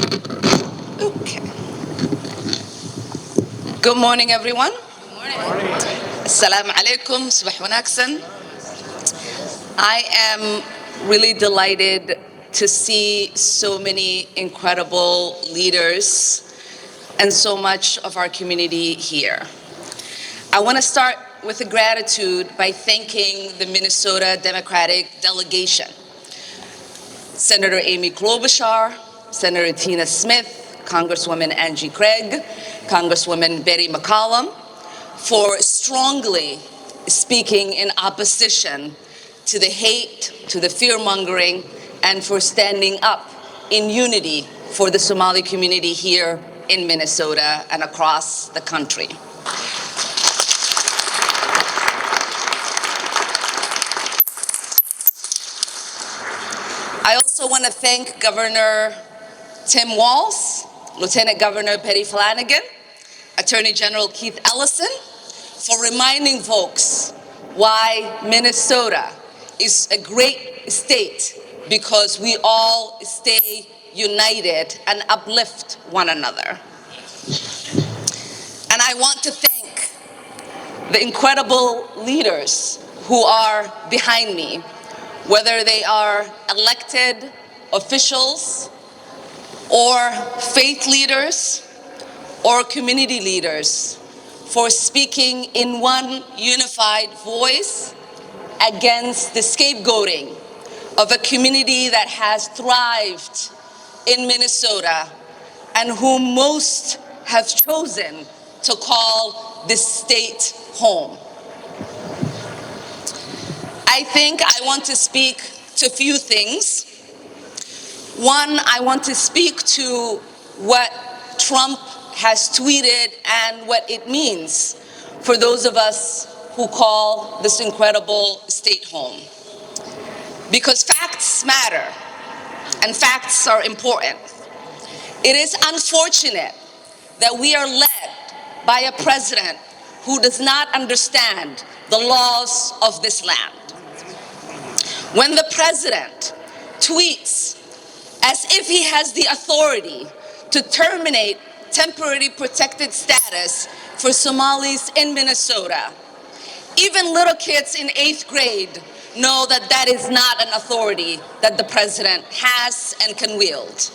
Okay. Good morning, everyone. Assalamu alaikum, subax wanaagsan. I am really delighted to see so many incredible leaders and so much of our community here. I want to start with a gratitude by thanking the Minnesota Democratic delegation. Senator Amy Klobuchar, Senator Tina Smith, Congresswoman Angie Craig, Congresswoman Betty McCollum, for strongly speaking in opposition to the hate, to the fear-mongering, and for standing up in unity for the Somali community here in Minnesota and across the country. I also want to thank Governor Tim Walz, Lieutenant Governor Patty Flanagan, Attorney General Keith Ellison, for reminding folks why Minnesota is a great state, because we all stay united and uplift one another. And I want to thank the incredible leaders who are behind me, whether they are elected officials or faith leaders or community leaders, for speaking in one unified voice against the scapegoating of a community that has thrived in Minnesota and whom most have chosen to call this state home. I think I want to speak to a few things. One, I want to speak to what Trump has tweeted and what it means for those of us who call this incredible state home. Because facts matter, and facts are important. It is unfortunate that we are led by a president who does not understand the laws of this land. When the president tweets as if he has the authority to terminate temporary protected status for Somalis in Minnesota, even little kids in 8th grade know that that is not an authority that the president has and can wield.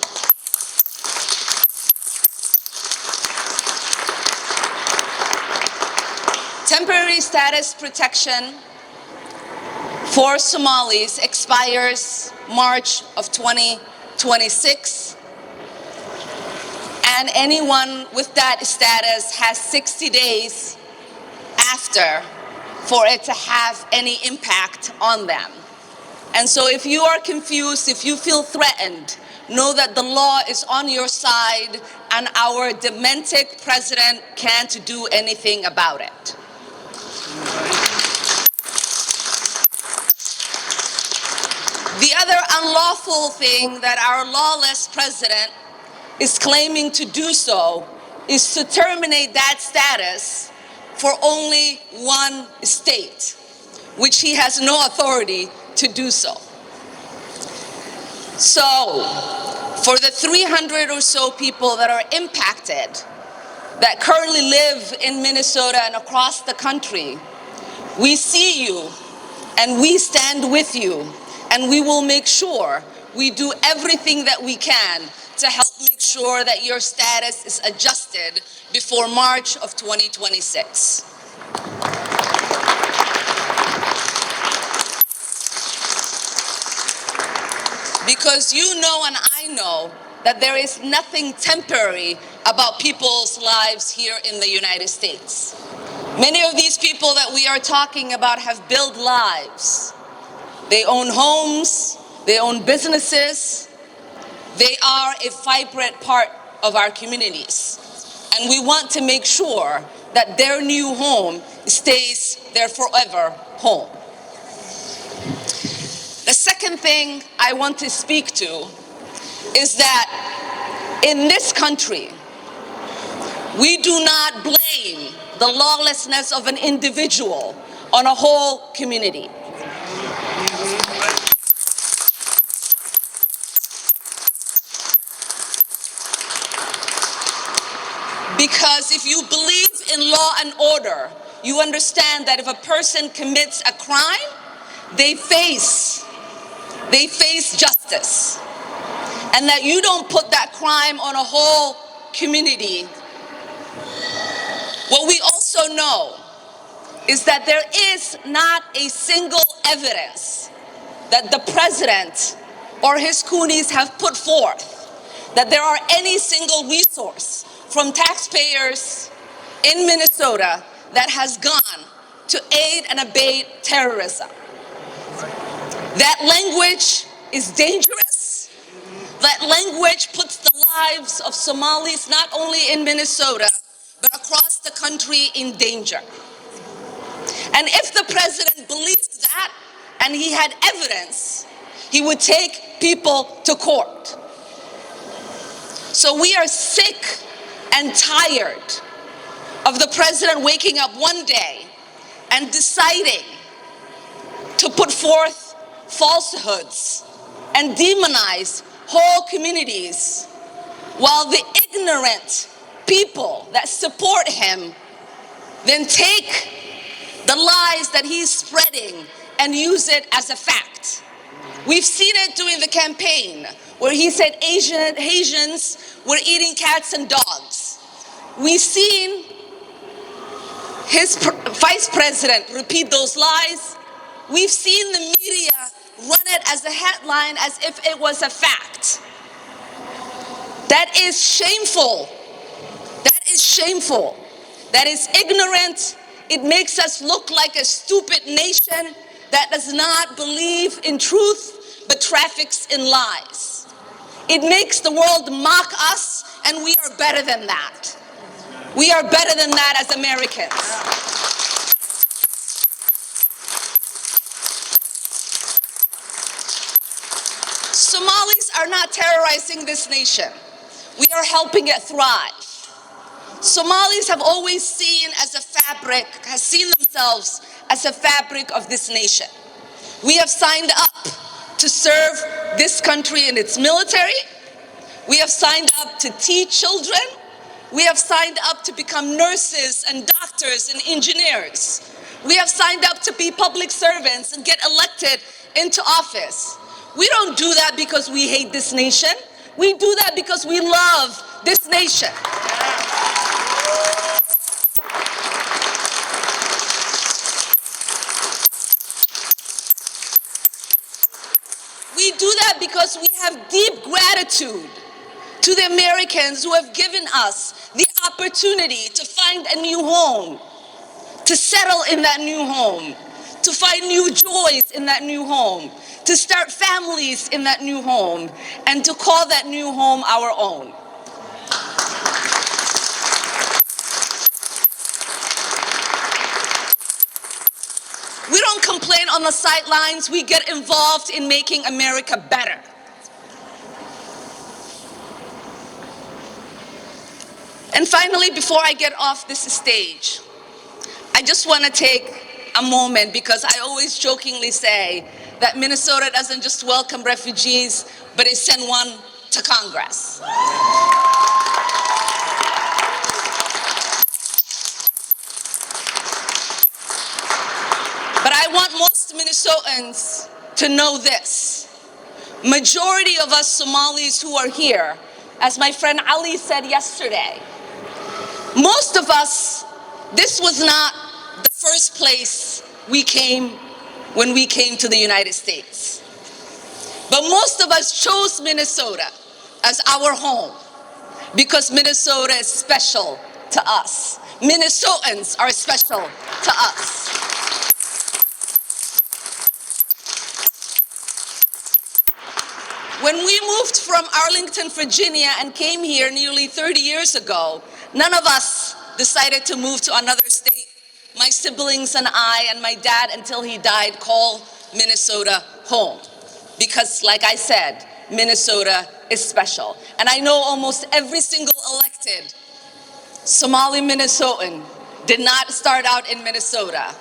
Temporary status protection for Somalis expires March of 2026, and anyone with that status has 60 days after for it to have any impact on them. And so if you are confused, if you feel threatened, know that the law is on your side and our demented president can't do anything about it. The other unlawful thing that our lawless president is claiming to do so is to terminate that status for only one state, which he has no authority to do so. So, for the 300 or so people that are impacted, that currently live in Minnesota and across the country, we see you and we stand with you, and we will make sure we do everything that we can to help make sure that your status is adjusted before March of 2026. Because you know and I know that there is nothing temporary about people's lives here in the United States. Many of these people that we are talking about have built lives. They own homes, they own businesses, they are a vibrant part of our communities. And we want to make sure that their new home stays their forever home. The second thing I want to speak to is that in this country, we do not blame the lawlessness of an individual on a whole community. Because if you believe in law and order, you understand that if a person commits a crime, they face justice. And that you don't put that crime on a whole community. What we also know is that there is not a single evidence that the president or his coonies have put forth that there are any single resource from taxpayers in Minnesota that has gone to aid and abet terrorism. That language is dangerous. That language puts the lives of Somalis not only in Minnesota, but across the country in danger. And if the president believed that, and he had evidence, he would take people to court. So we are sick and tired of the president waking up one day and deciding to put forth falsehoods and demonize whole communities, while the ignorant people that support him then take the lies that he's spreading and use it as a fact. We've seen it during the campaign where he said Asians were eating cats and dogs. We've seen his vice president repeat those lies. We've seen the media run it as a headline as if it was a fact. That is shameful. That is shameful. That is ignorant. It makes us look like a stupid nation that does not believe in truth but traffics in lies. It makes the world mock us, and we are better than that. We are better than that as Americans. Somalis are not terrorizing this nation. We are helping it thrive. Somalis have always seen themselves as a fabric of this nation. We have signed up to serve this country in its military. We have signed up to teach children. We have signed up to become nurses and doctors and engineers. We have signed up to be public servants and get elected into office. We don't do that because we hate this nation. We do that because we love this nation. We do that because we have deep gratitude to the Americans who have given us the opportunity to find a new home, to settle in that new home, to find new joys in that new home, to start families in that new home, and to call that new home our own. We don't complain on the sidelines. We get involved in making America better. And finally, before I get off this stage, I just want to take a moment, because I always jokingly say that Minnesota doesn't just welcome refugees, but it sent one to Congress. But I want most Minnesotans to know this. Majority of us Somalis who are here, as my friend Ali said yesterday, most of us, this was not the first place we came when we came to the United States. But most of us chose Minnesota as our home because Minnesota is special to us. Minnesotans are special to us. When we moved from Arlington, Virginia and came here nearly 30 years ago, none of us decided to move to another state. My siblings and I and my dad, until he died, called Minnesota home. Because like I said, Minnesota is special. And I know almost every single elected Somali Minnesotan did not start out in Minnesota,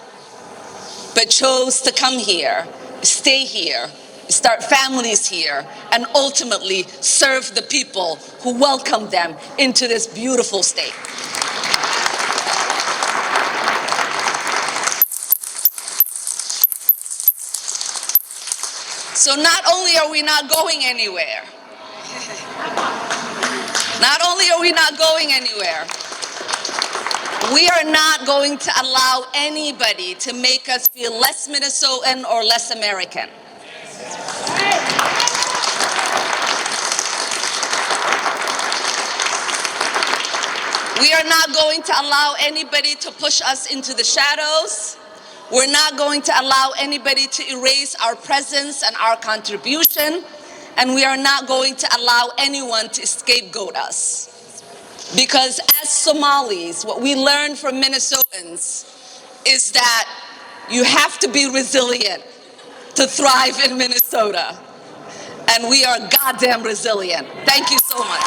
but chose to come here, stay here, start families here, and ultimately serve the people who welcome them into this beautiful state. So not only are we not going anywhere, not only are we not going anywhere, we are not going to allow anybody to make us feel less Minnesotan or less American. We are not going to allow anybody to push us into the shadows. We're not going to allow anybody to erase our presence and our contribution. And we are not going to allow anyone to scapegoat us. Because as Somalis, what we learned from Minnesotans is that you have to be resilient to thrive in Minnesota. And we are goddamn resilient. Thank you so much.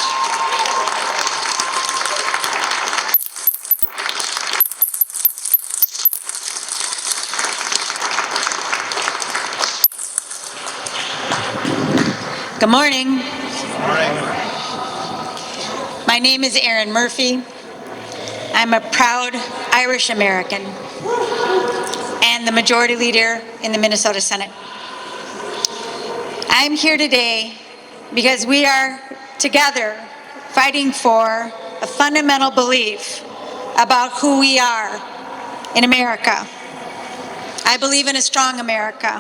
Good morning. My name is Erin Murphy. I'm a proud Irish American and the majority leader in the Minnesota Senate. I'm here today because we are together fighting for a fundamental belief about who we are in America. I believe in a strong America,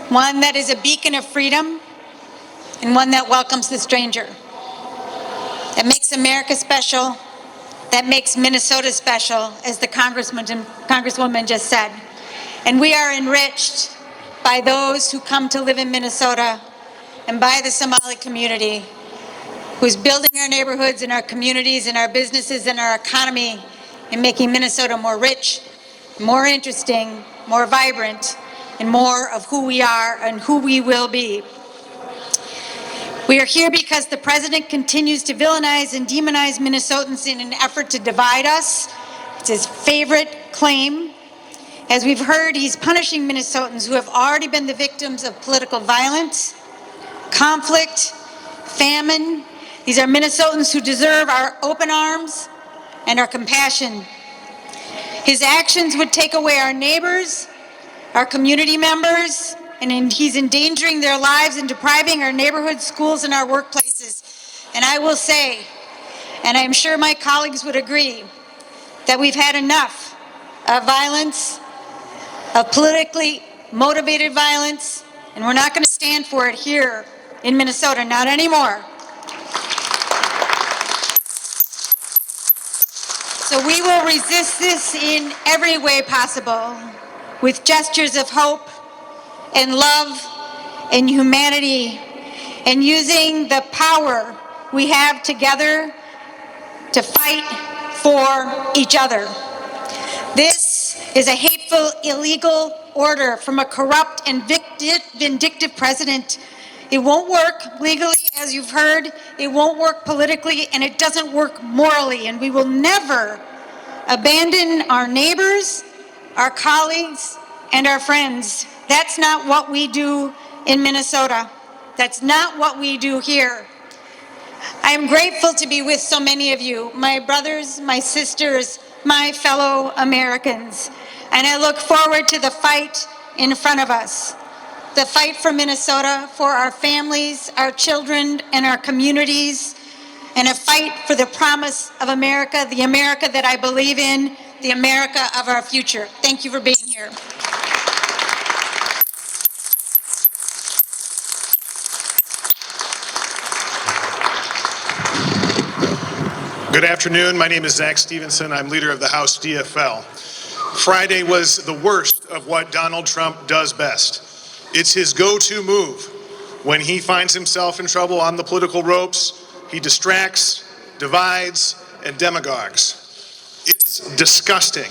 one that is a beacon of freedom and one that welcomes the stranger. That makes America special, that makes Minnesota special, as the Congresswoman just said. And we are enriched by those who come to live in Minnesota and by the Somali community, who's building our neighborhoods and our communities and our businesses and our economy and making Minnesota more rich, more interesting, more vibrant, and more of who we are and who we will be. We are here because the president continues to villainize and demonize Minnesotans in an effort to divide us. It's his favorite claim. As we've heard, he's punishing Minnesotans who have already been the victims of political violence, conflict, famine. These are Minnesotans who deserve our open arms and our compassion. His actions would take away our neighbors, our community members, and he's endangering their lives and depriving our neighborhoods, schools, and our workplaces. And I will say, and I'm sure my colleagues would agree, that we've had enough of violence, of politically motivated violence, and we're not going to stand for it here in Minnesota, not anymore. So we will resist this in every way possible, with gestures of hope and love and humanity, and using the power we have together to fight for each other. This is a hateful, illegal order from a corrupt and vindictive president. It won't work legally, as you've heard. It won't work politically, and it doesn't work morally. And we will never abandon our neighbors, our colleagues, and our friends. That's not what we do in Minnesota. That's not what we do here. I am grateful to be with so many of you, my brothers, my sisters, my fellow Americans. And I look forward to the fight in front of us. The fight for Minnesota, for our families, our children, and our communities. And a fight for the promise of America, the America that I believe in, the America of our future. Thank you for being here. Good afternoon. My name is Zach Stevenson. I'm leader of the House DFL. Friday was the worst of what Donald Trump does best. It's his go-to move. When he finds himself in trouble on the political ropes, he distracts, divides, and demagogues. It's disgusting,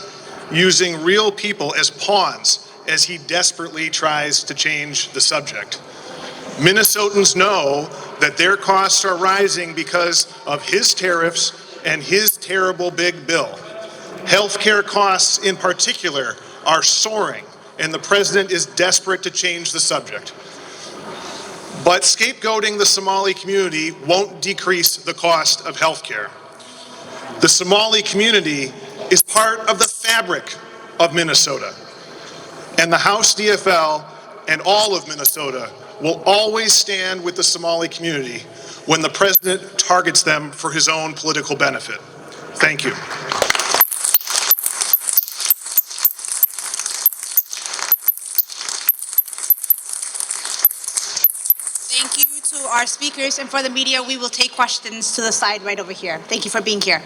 using real people as pawns as he desperately tries to change the subject. Minnesotans know that their costs are rising because of his tariffs and his terrible big bill. Healthcare costs in particular are soaring, and the president is desperate to change the subject. But scapegoating the Somali community won't decrease the cost of healthcare. The Somali community is part of the fabric of Minnesota, and the House DFL and all of Minnesota will always stand with the Somali community when the president targets them for his own political benefit. Thank you. Thank you to our speakers, and for the media, we will take questions to the side right over here. Thank you for being here.